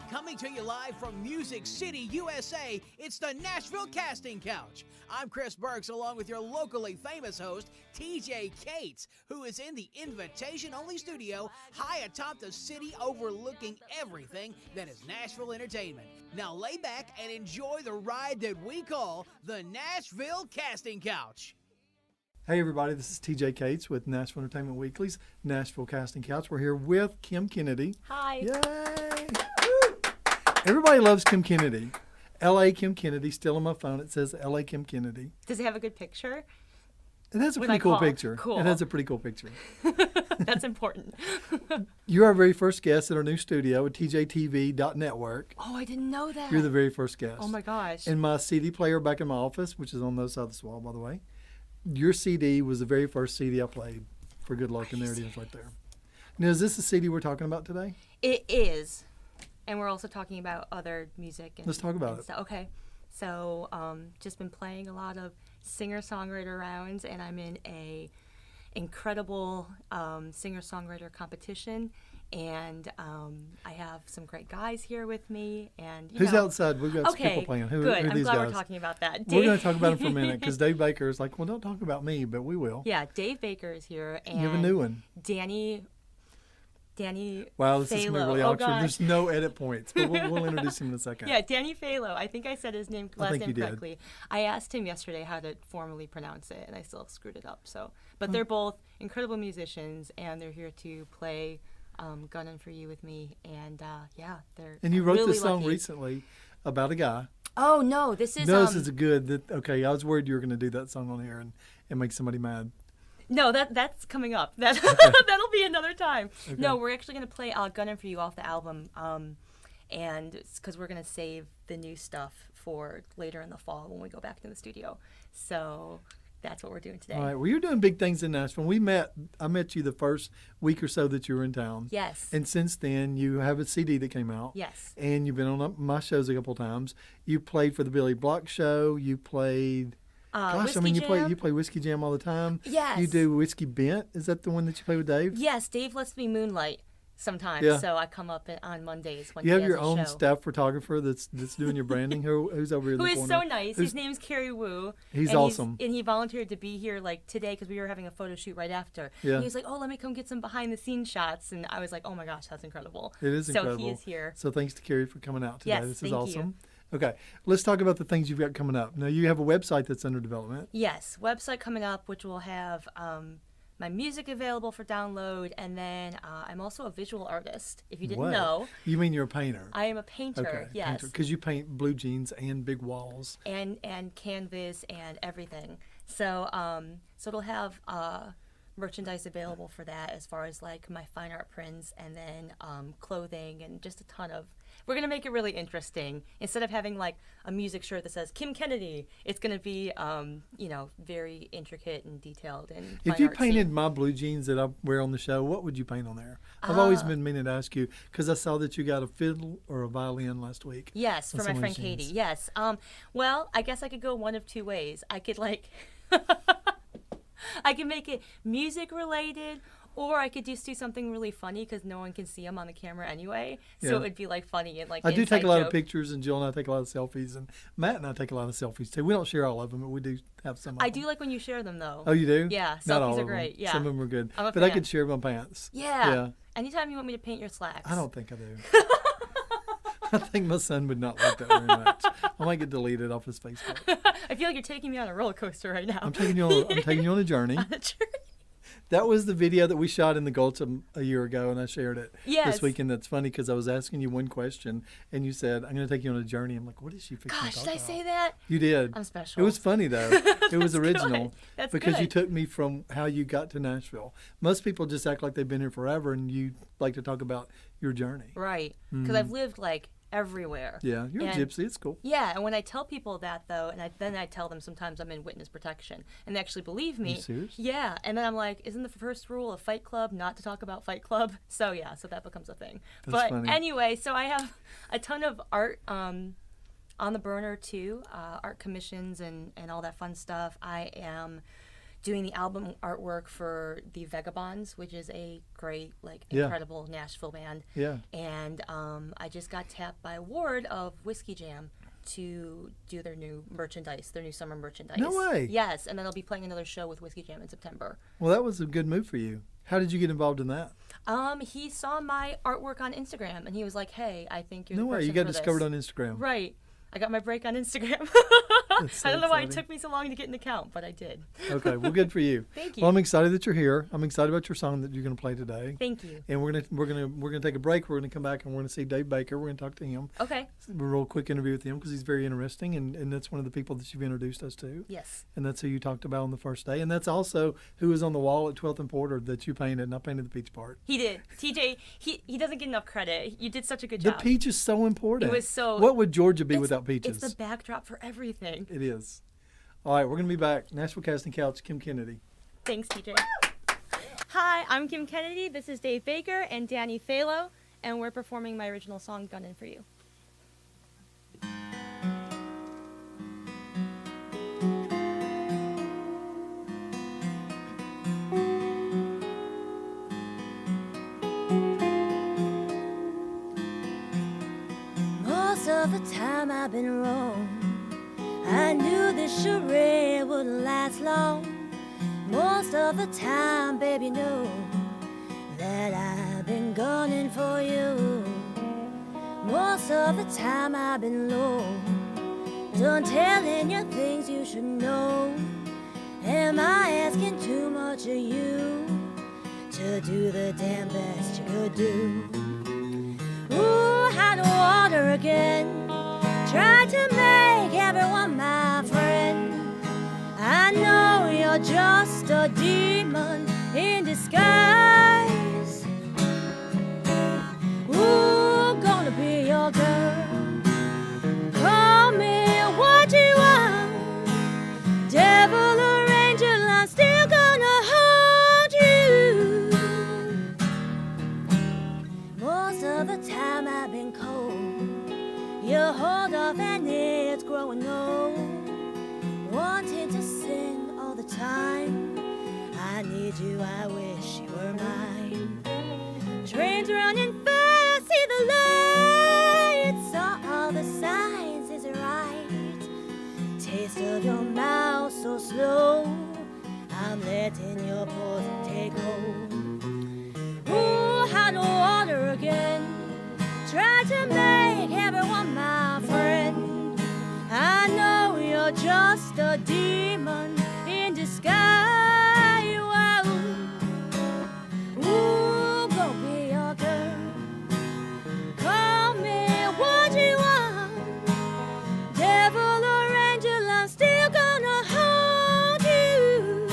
Coming to you live from Music City, USA, it's the Nashville Casting Couch. I'm Chris Burks, along with your locally famous host, TJ Cates, who is in the invitation-only studio high atop the city overlooking everything that is Nashville entertainment. Now lay back and enjoy the ride that we call the Nashville Casting Couch. Hey everybody, this is TJ Cates with Nashville Entertainment Weekly's Nashville Casting Couch. We're here with Kim Kennedy. Hi. Yay! Everybody loves Kim Kennedy. L.A. Kim Kennedy, still on my phone. It says L.A. Kim Kennedy. Does it have a good picture? It has a pretty cool picture. Cool. It has a pretty cool picture. That's important. You're our very first guest at our new studio at tjtv.network. Oh, I didn't know that. You're the very first guest. Oh my gosh. And my CD player back in my office, which is on the other side of the wall, by the way, your CD was the very first CD I played for Good Luck, and there it is right there. Now, is this the CD we're talking about today? It is. And we're also talking about other music. And, let's talk about it. Okay. So, just been playing a lot of singer-songwriter rounds, and I'm in a incredible singer-songwriter competition. And I have some great guys here with me. And who's outside? We've got some people playing. Who good. are I'm these glad guys? we're talking about that. We're going to talk about him for a minute because Dave Baker is like, well, don't talk about me, but we will. Yeah, Dave Baker is here. And you have a new one. Danny. Wow, this Phalo. is going to be really awkward. There's no edit points, but we'll introduce him in a second. Yeah, Danny Phalo. I think I said his last name correctly. I asked him yesterday how to formally pronounce it, and I still screwed it up. But they're both incredible musicians, and they're here to play "Gunnin' for You" with me. And they're and you wrote really this song lucky. recently about a guy. Oh no, this is this is good. Okay, I was worried you were going to do that song on here and make somebody mad. No, that's coming up. That'll be another time. Okay. No, we're actually going to play "Gunnin' for You" off the album, and it's because we're going to save the new stuff for later in the fall when we go back to the studio. So that's what we're doing today. All right. Well, you're doing big things in Nashville. I met you the first week or so that you were in town. Yes. And since then, you have a CD that came out. Yes. And you've been on my shows a couple times. You played for the Billy Block Show. You played. You play Whiskey Jam all the time. Yes. You do Whiskey Bent. Is that the one that you play with Dave? Yes, Dave lets me moonlight sometimes. Yeah. So I come up on Mondays when you have he has your a own show. staff photographer that's doing your branding. Who's over here in the corner? Who is so nice. His name's Kerry Wu. He's awesome. And he volunteered to be here like today because we were having a photo shoot right after. Yeah. And he was like, "Oh, let me come get some behind the scenes shots." And I was like, "Oh my gosh, that's incredible." It is incredible. So he is here. So thanks to Kerry for coming out today. Yes, this is thank awesome. you. Okay, let's talk about the things you've got coming up. Now, you have a website that's under development. Yes, website coming up, which will have my music available for download, and then I'm also a visual artist, if you didn't know. You mean you're a painter? I am a painter, okay, yes. Because you paint blue jeans and big walls. And canvas and everything. So it'll have merchandise available for that as far as like my fine art prints and then clothing and just a ton of... We're going to make it really interesting. Instead of having like a music shirt that says Kim Kennedy, it's going to be, very intricate and detailed. And if you painted my blue jeans that I wear on the show, what would you paint on there? I've always been meaning to ask you because I saw that you got a fiddle or a violin last week. Yes, for my friend Katie. Yes. Well, I guess I could go one of two ways. I could like... I can make it music related, or I could just do something really funny because no one can see them on the camera anyway. So it would be like funny and like I do take a lot joke. of pictures, and Jill and I take a lot of selfies, and Matt and I take a lot of selfies too. We don't share all of them, but we do have some of them. I do like when you share them though. Oh, you do? Yeah, Not selfies all are of great. them. Yeah. Some of them are good. I'm a but fan. I could share my pants. Yeah. Anytime you want me to paint your slacks. I don't think I do. I think my son would not like that very much. I might get deleted off his Facebook. I feel like you're taking me on a roller coaster right now. I'm taking you on a journey. On a journey. That was the video that we shot in the Gulch a year ago, and I shared it this weekend. That's funny because I was asking you one question, and you said, "I'm going to take you on a journey." I'm like, "What is she fixing to talk about?" Gosh, did I say that? You did. I'm special. It was funny though. It was original. Good. That's because good. you took me from how you got to Nashville. Most people just act like they've been here forever, and you like to talk about your journey. Right. Because I've lived like everywhere. Yeah, you're a gypsy. It's cool. Yeah, and when I tell people that though, and then I tell them sometimes I'm in witness protection, and they actually believe me. Are you serious? Yeah, and then I'm like, isn't the first rule of Fight Club not to talk about Fight Club? So yeah, so that becomes a thing. That's but funny. anyway, so I have a ton of art on the burner too, art commissions and all that fun stuff. I am doing the album artwork for the Vagabonds, which is a great, like, Yeah. incredible Nashville band. Yeah. And I just got tapped by Ward of Whiskey Jam to do their new merchandise, their new summer merchandise. No way. Yes, and then I'll be playing another show with Whiskey Jam in September. Well, that was a good move for you. How did you get involved in that? He saw my artwork on Instagram, and he was like, "Hey, I think you're No the way. person You got for discovered this." on Instagram. Right. I got my break on Instagram. so I don't know why it exciting. took me so long to get an account, but I did. Okay. Well, good for you. Thank you. Well, I'm excited that you're here. I'm excited about your song that you're going to play today. Thank you. And we're gonna take a break. We're gonna come back and we're gonna see Dave Baker. We're gonna talk to him. Okay. A real quick interview with him because he's very interesting, and that's one of the people that you've introduced us to. Yes. And that's who you talked about on the first day. And that's also who was on the wall at 12th and Porter that you painted, and I painted the peach part. He did. TJ, he doesn't get enough credit. You did such a good The job. peach is so important. It was so- What would Georgia be It's- without peaches? It's the backdrop for everything. It is. All right, we're going to be back. Nashville Casting Couch, Kim Kennedy. Thanks, TJ. Hi, I'm Kim Kennedy. This is Dave Baker and Danny Phalo, and we're performing my original song, Gunnin' for You. Most of the time I've been wrong. I knew this charade wouldn't last long. Most of the time, baby, know that I've been gunning for you. Most of the time I've been low, done telling you things you should know. Am I asking too much of you to do the damn best you could do? Ooh, hot water again, tried to make everyone my friend. I know you're just a demon in disguise. Ooh, gonna be your girl. Call me what you want, devil or angel, I'm still gonna hold you. Most of the time I've been cold. You hold off and it's growing old. Wanting to sin all the time. I need you, I wish you were mine. Trains running fast, see the lights. Saw all the signs, is it right? Taste of your mouth so slow. I'm letting your poison take hold. Ooh, hot water again. Try to make everyone my friend. I know you're just a demon in disguise. Ooh, go be your girl. Call me what you want, devil or angel, I'm still gonna hold you.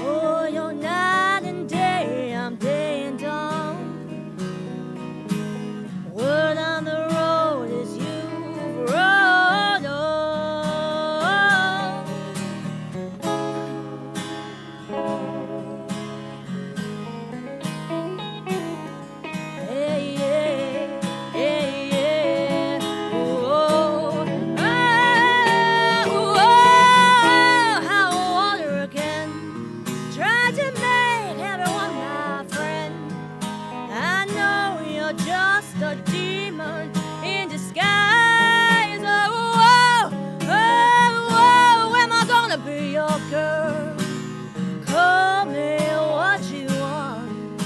Oh, you're night and day, I'm day and dawn. Word on the road is you've rode on. Hey, yeah, hey, yeah. Oh, hot water again. Tried to make everyone my friend. I know you're just a demon in disguise. Am I gonna be your girl? Call me what you want,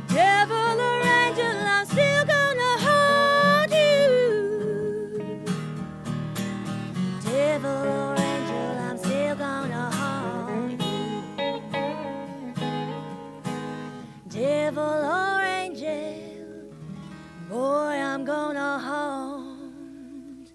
devil or angel, I'm still gonna hold you. Devil or angel, I'm still gonna hold you. Devil or angel, boy, I'm gonna hold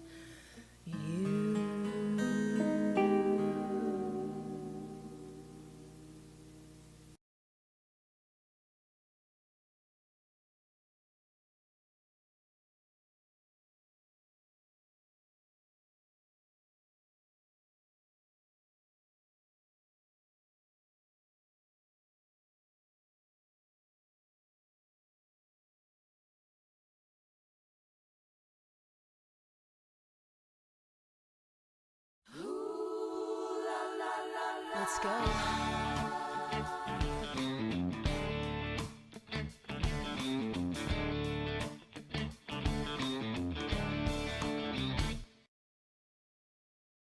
Let's go.